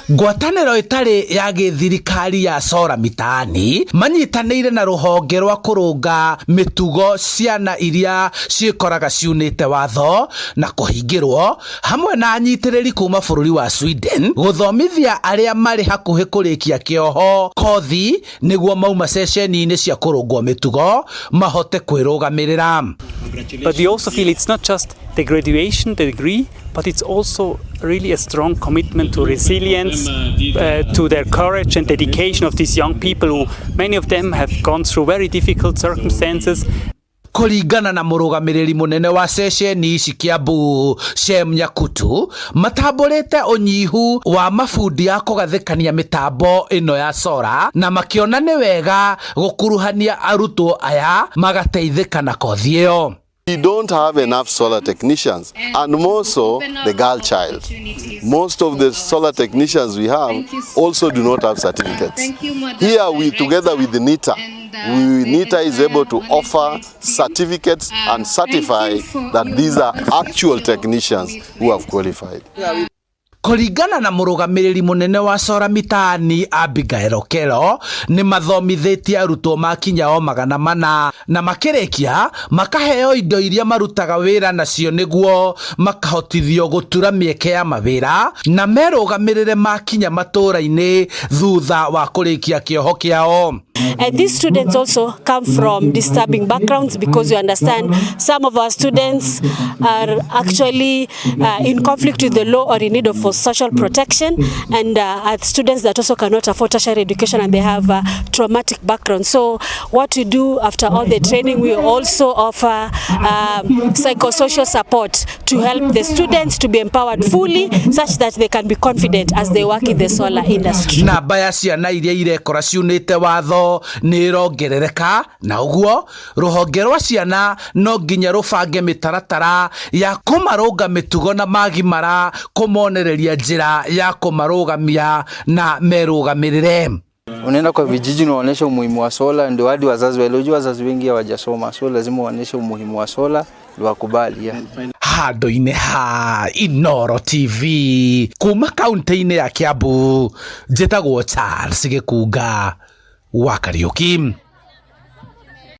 Ngwatanĩro ĩtarĩ ya gĩthirikari ya Sora mitaani manyitanĩire na rũhonge rwa kũrũnga mĩtugo ciana iria ciĩkoraga ciunĩte watho na kũhingĩrwo hamwe na anyitĩrĩri kuma bũrũri wa Sweden gũthomithia arĩa marĩ hakuhĩ kũrĩkia kĩoho kothi nĩguo mauma ceceni-inĩ cia kũrũngwo mĩtugo mahote kwĩrũgamĩrĩra. But we also feel it's not just the graduation, the degree, but it's also really a strong commitment to resilience, to their courage and dedication of these young people who, many of them have gone through very difficult circumstances. Kũringana na mũrũgamĩrĩri mũnene wa ceceni ici Kiambu Shem Nyakutu, matambũrĩte ũnyihu wa mabundi ya kũgathĩkania mĩtambo ĩno ya Sora na makĩona nĩ wega gũkuruhania arutwo aya magateithĩka na kothi ĩyo. We don't have enough solar technicians, and more so the girl child. Most of the solar technicians we have also do not have certificates. Here we, together with the NITA, NITA is able to offer certificates and certify that these are actual technicians who have qualified. Kũringana na mũrũgamĩrĩri mũnene wa Sora mitaani Abigail Okelo nĩ mathomithĩtie arutwo makinya o 400 na makĩrĩkia makaheo indo iria marutaga wĩra nacio nĩguo makahotithio gũtura mĩeke ya mawĩra na merũgamĩrĩre makinya matũra-inĩ thutha wa kũrĩkia kĩoho kĩao. And these students also come from disturbing backgrounds, because you understand some of our students are actually in conflict with the law or in need of social protection, and are students that also cannot afford tertiary education and they have traumatic background. So what we do after all the training, we also offer psychosocial support to help the students to be empowered fully such that they can be confident as they work in the solar industry. Namba ya ciana iria irekora ciunĩte watho nĩ ĩrongerereka, na ũguo rũhonge rwa ciana no nginya rũbange mĩtaratara ya kũmarũnga mĩtugo na magimara kũmonereria njĩra ya kũmarũgamia na merũgamĩrĩre. Unaenda kwa vijiji unaonyesha umuhimu wa sola, ndio hadi wazazi waelewe. Wazazi wengi hawajasoma, so lazima uonyeshe umuhimu wa sola ndio wakubali. Handũ-inĩ ha Inooro TV kuma kaunti-inĩ ya Kiambu, njĩtagwo Charles Gĩkunga wa Kariũki.